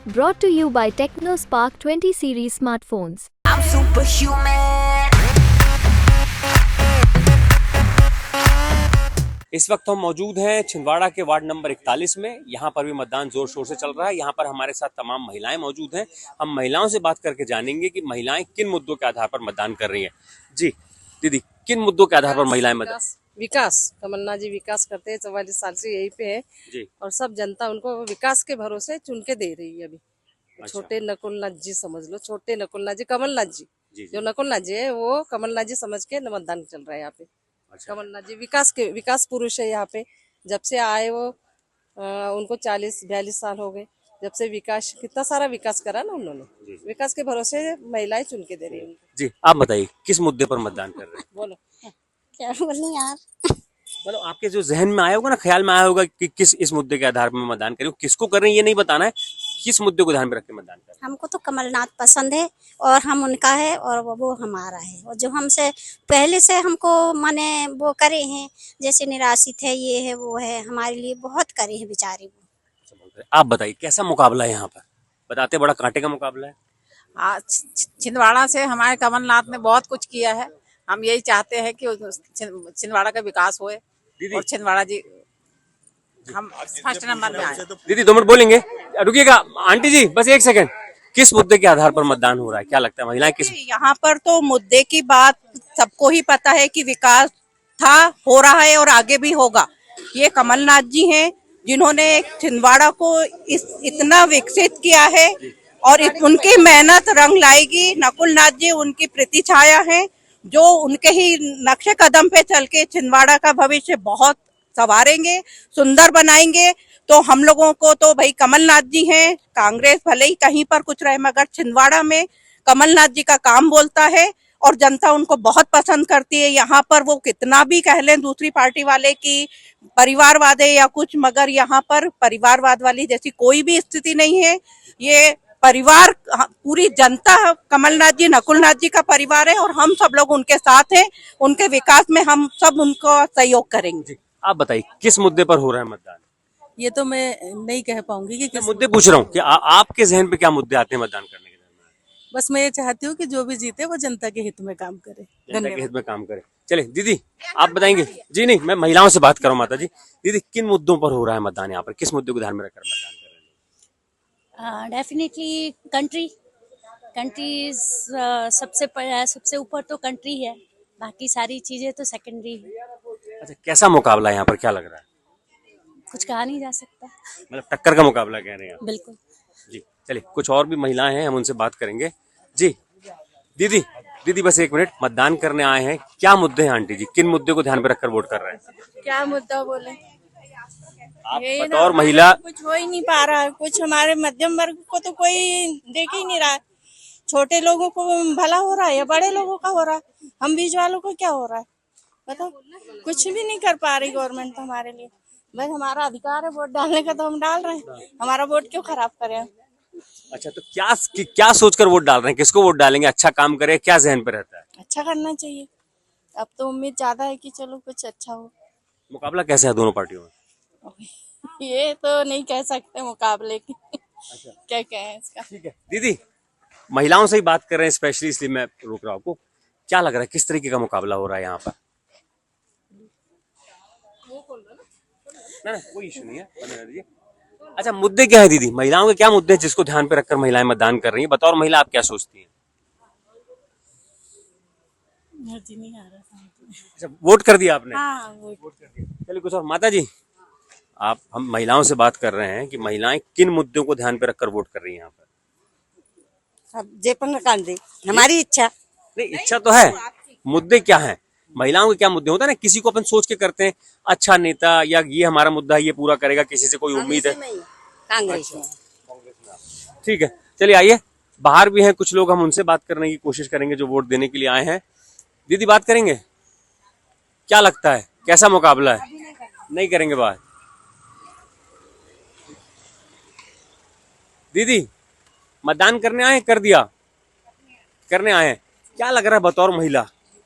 Brought to you by TechnoSpark 20 series smartphones. I'm superhuman. इस वक्त हम मौजूद हैं छिंदवाड़ा के वार्ड नंबर 41 में। यहाँ पर भी मतदान जोर शोर से चल रहा है। यहाँ पर हमारे साथ तमाम महिलाएं मौजूद हैं। हम महिलाओं से बात करके जानेंगे कि महिलाएं किन मुद्दों के आधार पर मतदान कर रही हैं। जी दीदी, किन मुद्दों के आधार पर महिलाएं मतदान? विकास, कमलनाथ जी विकास करते हैं, 44 साल से यही पे है जी। और सब जनता उनको विकास के भरोसे चुन के दे रही है। अभी अच्छा। छोटे नकुलनाथ जी समझ लो, छोटे नकुलनाथ जी, कमलनाथ जी जी। जो नकुलनाथ जी है वो कमलनाथ जी समझ के मतदान चल रहा है यहाँ पे। अच्छा। कमलनाथ जी विकास पुरुष है यहाँ पे। जब से आए वो उनको 40-42 साल हो गए। जब से विकास, कितना सारा विकास करा ना उन्होंने, विकास के भरोसे महिलाएं चुन के दे रही है। जी, आप बताइए किस मुद्दे पर मतदान कर रहे हैं? बोलो क्या बोलूं यार। मतलब आपके जो जहन में आया होगा ना, ख्याल में आया होगा कि किस इस मुद्दे के आधार पर मैं मतदान करूं, किसको कर रहे हैं ये नहीं बताना है, किस मुद्दे को ध्यान में रख के मतदान कर रहे हैं? हमको तो कमलनाथ पसंद है और हम उनका है और वो हमारा है। और जो हमसे पहले से हमको माने वो करे हैं, जैसे निराश्रित है, ये है वो है, हमारे लिए बहुत करे हैं बेचारे वो। आप बताइए कैसा मुकाबला है यहाँ पर? बताते बड़ा कांटे का मुकाबला है। छिंदवाड़ा से हमारे कमलनाथ ने बहुत कुछ किया है। हम यही चाहते हैं कि छिंदवाड़ा का विकास होए और छिंदवाड़ा जी हम फर्स्ट नंबर में आए। दीदी 2 मिनट बोलेंगे, रुकिएगा। आंटी जी बस 1 सेकंड, किस मुद्दे के आधार पर मतदान हो रहा है, क्या लगता है महिलाएं किस? यहाँ पर तो मुद्दे की बात सबको ही पता है कि विकास था, हो रहा है और आगे भी होगा। ये कमलनाथ जी हैं जिन्होंने छिंदवाड़ा को इतना विकसित किया है और उनकी मेहनत रंग लाएगी। नकुलनाथ जी उनकी प्रीति छाया है, जो उनके ही नक्शे कदम पे चल के छिंदवाड़ा का भविष्य बहुत संवारेंगे, सुंदर बनाएंगे। तो हम लोगों को तो भाई कमलनाथ जी हैं। कांग्रेस भले ही कहीं पर कुछ रहे, मगर छिंदवाड़ा में कमलनाथ जी का काम बोलता है और जनता उनको बहुत पसंद करती है। यहाँ पर वो कितना भी कह लें दूसरी पार्टी वाले की परिवारवाद है या कुछ, मगर यहाँ पर परिवारवाद वाली जैसी कोई भी स्थिति नहीं है। ये परिवार, पूरी जनता कमलनाथ जी, नकुलनाथ जी का परिवार है और हम सब लोग उनके साथ हैं। उनके विकास में हम सब उनको सहयोग करेंगे। आप बताइए किस मुद्दे पर हो रहा है मतदान? ये तो मैं नहीं कह पाऊंगी कि किस मुद्दे पूछ रहा हूँ कि आपके जहन पे क्या मुद्दे आते हैं मतदान करने के दौरान? बस मैं ये चाहती हूँ कि जो भी जीते वो जनता के हित में काम करे। जनता के हित में काम करे। चले दीदी, आप बताएंगे? जी नहीं, मैं महिलाओं से बात कर रहा हूँ। माता जी, दीदी किन मुद्दों पर हो रहा है मतदान यहाँ पर, किस मुद्दे को ध्यान में रखकर मतदान कर रहे हैं? डेफिनेटली कंट्री सबसे ऊपर तो कंट्री है, बाकी सारी चीजें तो सेकेंडरी है। अच्छा, कैसा मुकाबला है यहाँ पर, क्या लग रहा है? कुछ कहा नहीं जा सकता। मतलब टक्कर का मुकाबला कह रहे हैं आप? बिल्कुल। जी चलिए, कुछ और भी महिलाएं हैं, हम उनसे बात करेंगे। जी दीदी बस 1 मिनट, मतदान करने आए हैं, क्या मुद्दे हैं आंटी जी, किन मुद्दे को ध्यान में रखकर वोट कर रहे हैं? क्या मुद्दा बोले? आप बतौर महिला कुछ हो ही नहीं पा रहा है। कुछ हमारे मध्यम वर्ग को तो कोई देख ही नहीं रहा है। छोटे लोगों को भला हो रहा है या बड़े लोगों का हो रहा है? हम बीच वालों को क्या हो रहा है बताओ? कुछ भी नहीं कर पा रही गवर्नमेंट हमारे लिए। बस हमारा अधिकार है वोट डालने का, तो हम डाल रहे हैं। हमारा वोट क्यों खराब करें? अच्छा, तो क्या सोचकर वोट डाल रहे हैं, किसको वोट डालेंगे? अच्छा काम करे, क्या जहन पे रहता है? अच्छा करना चाहिए। अब तो उम्मीद ज्यादा है कि चलो कुछ अच्छा हो। मुकाबला कैसा है दोनों पार्टियों में? ये तो नहीं कह सकते मुकाबले की। अच्छा। क्या कहें इसका। ठीक है दीदी, महिलाओं से ही बात कर रहे हैं स्पेशली, इसलिए मैं रोक रहा हूँ आपको। क्या लग रहा है, किस तरीके का मुकाबला हो रहा है यहाँ पर? ना कोई इशू नहीं है, बने रहिए। अच्छा, मुद्दे क्या है दीदी, महिलाओं के क्या मुद्दे हैं जिसको ध्यान पे रखकर महिलाएं मतदान कर रही हैं? बतौर महिला आप क्या सोचती हैं? नहीं आ रहा। अच्छा, वोट कर दिया आपने? हाँ, वोट कर दिया। चलिए कुछ और। माता जी, हम महिलाओं से बात कर रहे हैं कि महिलाएं किन मुद्दों को ध्यान पे रखकर वोट कर रही हैं यहाँ पर? अब जेपन काट दे, हमारी इच्छा नहीं, इच्छा तो है, मुद्दे क्या है? महिलाओं के क्या मुद्दे होता है ना, किसी को अपन सोच के करते हैं, अच्छा नेता या ये हमारा मुद्दा है, ये पूरा करेगा, किसी से कोई उम्मीद है? कांग्रेस में। ठीक है, चलिए आइए, बाहर भी हैं कुछ लोग, हम उनसे बात करने की कोशिश करेंगे जो वोट देने के लिए आए हैं। दीदी बात करेंगे, क्या लगता है कैसा मुकाबला है? नहीं करेंगे बात। दीदी मतदान करने आए, कर दिया? करने आए हैं, क्या लग रहा है बतौर महिला,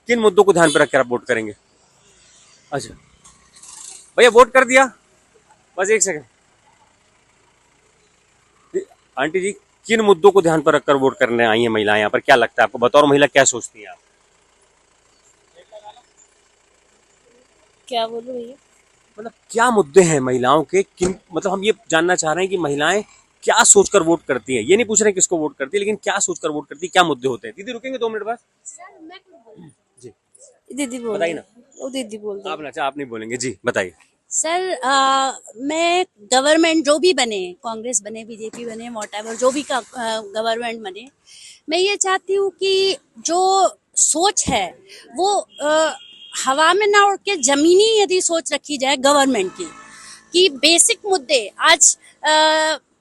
किन मुद्दों को ध्यान पर रखकर आप वोट करेंगे? अच्छा भैया, वोट कर दिया? बस 1 सेकंड। आंटी जी, किन मुद्दों को ध्यान पर रखकर वोट करने आई हैं महिलाएं यहाँ पर? क्या लगता है आपको? बतौर महिला क्या सोचती हैं आप? क्या बोलूं भैया? मतलब क्या मुद्दे हैं महिलाओं के, किन, मतलब हम ये जानना चाह रहे हैं कि महिलाएं क्या सोचकर वोट करती हैं। ये नहीं पूछ रहे हैं किसको वोट करती है, लेकिन क्या सोचकर वोट करती है, क्या मुद्दे होते हैं। दीदी रुकेंगे 2 मिनट बाद? जी दीदी बोल बताइए ना। वो दीदी बोल आप ना, अच्छा आप नहीं बोलेंगे जी, बताइए। सर मैं गवर्नमेंट जो भी बने, कांग्रेस बने, बीजेपी बने, व्हाटएवर जो भी गवर्नमेंट बने, मैं ये चाहती हूँ कि जो सोच है वो हवा में ना उड़ के जमीनी यदि सोच रखी जाए गवर्नमेंट की, कि बेसिक मुद्दे आज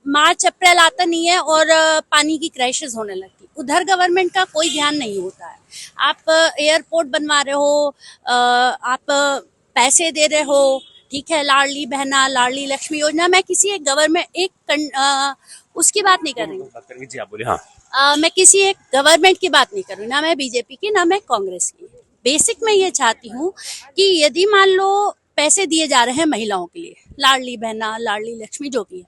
मार्च अप्रैल आता नहीं है और पानी की क्राइसिस होने लगती, उधर गवर्नमेंट का कोई ध्यान नहीं होता है। आप एयरपोर्ट बनवा रहे हो, आप पैसे दे रहे हो, ठीक है, लाडली बहना, लाडली लक्ष्मी योजना, मैं किसी एक गवर्नमेंट उसकी बात नहीं कर रही हूँ। जी आप बोलिए। हाँ, मैं किसी एक गवर्नमेंट की बात नहीं कर रही हूँ, ना मैं बीजेपी की ना मैं कांग्रेस की। बेसिक मैं ये चाहती हूँ कि यदि मान लो पैसे दिए जा रहे हैं महिलाओं के लिए, लाडली बहना, लाडली लक्ष्मी जो भी है,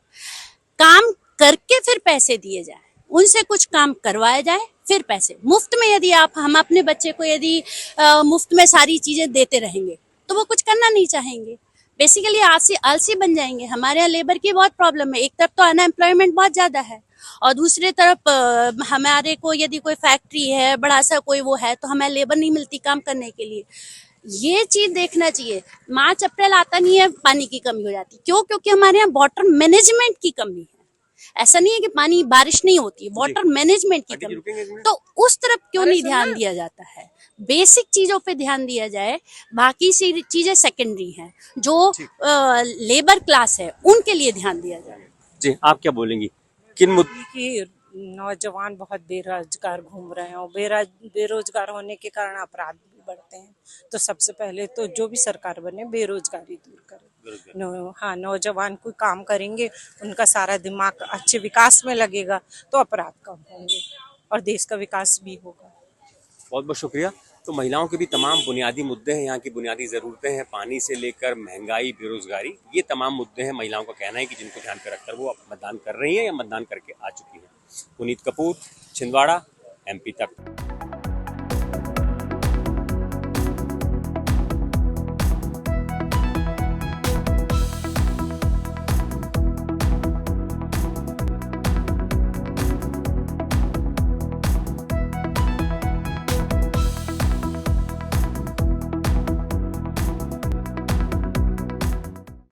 काम करके फिर पैसे दिए जाए, उनसे कुछ काम करवाया जाए, फिर पैसे मुफ्त में। यदि हम अपने बच्चे को यदि मुफ्त में सारी चीजें देते रहेंगे तो वो कुछ करना नहीं चाहेंगे, बेसिकली आलसी बन जाएंगे। हमारे यहाँ लेबर की बहुत प्रॉब्लम है, एक तरफ तो अनएम्प्लॉयमेंट बहुत ज्यादा है और दूसरी तरफ हमारे को यदि कोई फैक्ट्री है, बड़ा सा कोई वो है, तो हमें लेबर नहीं मिलती काम करने के लिए। ये चीज देखना चाहिए। मार्च अप्रैल आता नहीं है, पानी की कमी हो जाती, क्यों? क्योंकि हमारे यहाँ वाटर मैनेजमेंट की कमी है। ऐसा नहीं है कि पानी बारिश नहीं होती है, वाटर मैनेजमेंट की कमी, तो उस तरफ क्यों नहीं ध्यान दिया जाता है? बेसिक चीजों पे ध्यान दिया जाए, बाकी सी चीजें सेकेंडरी हैं। जो लेबर क्लास है उनके लिए ध्यान दिया जाए। जी आप क्या बोलेंगी, किन मुद्दों? कि नौजवान बहुत बेरोजगार घूम रहे हैं और बेरोजगार होने के कारण अपराध भी बढ़ते हैं। तो सबसे पहले तो जो भी सरकार बने बेरोजगारी दूर करे। हाँ, नौजवान कोई काम करेंगे, उनका सारा दिमाग अच्छे विकास में लगेगा तो अपराध कम होंगे और देश का विकास भी होगा। बहुत बहुत शुक्रिया। तो महिलाओं के भी तमाम बुनियादी मुद्दे हैं, यहाँ की बुनियादी ज़रूरतें हैं, पानी से लेकर महंगाई, बेरोजगारी, ये तमाम मुद्दे हैं। महिलाओं का कहना है कि जिनको ध्यान पे रखकर वो मतदान कर रही हैं या मतदान करके आ चुकी हैं। पुनीत कपूर, छिंदवाड़ा, MP तक।